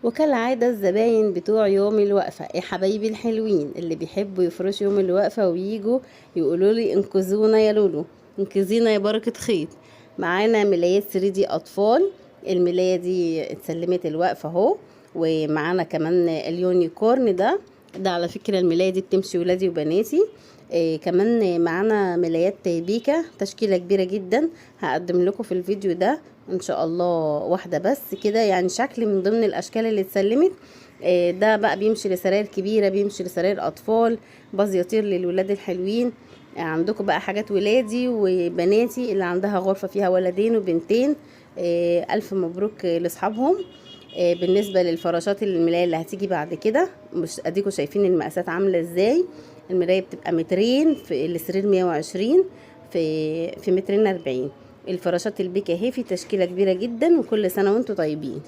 وكالعادة الزباين بتوع يوم الوقفة يا حبايبي الحلوين اللي بيحبوا يفرشوا يوم الوقفة ويجوا يقولوا لي انقذونا يا لولو، انقذينا يا بركة خيط. معانا ملايات 3D أطفال. الملاية دي اتسلمت الوقفة اهو. ومعانا كمان اليونيكورن ده على فكرة الملاية دي بتمشي ولادي وبناتي. كمان معانا ملايات بيكا تشكيلة كبيرة جدا، هقدم لكم في الفيديو ده ان شاء الله واحدة بس كده، يعني شكل من ضمن الاشكال اللي اتسلمت. ده بقى بيمشي لسراير كبيرة، بيمشي لسراير اطفال، باظ يطير للولاد الحلوين. عندكم بقى حاجات ولادي وبناتي اللي عندها غرفة فيها ولدين وبنتين. الف مبروك لاصحابهم. بالنسبة للفراشات الملاية اللي هتيجي بعد كده، مش اديكوا شايفين المقاسات عاملة ازاي. المراية بتبقى مترين، في السرير 120 في مترين 40. الفراشات البيكا اهي في تشكيلة كبيرة جدا، وكل سنة وانتم طيبين.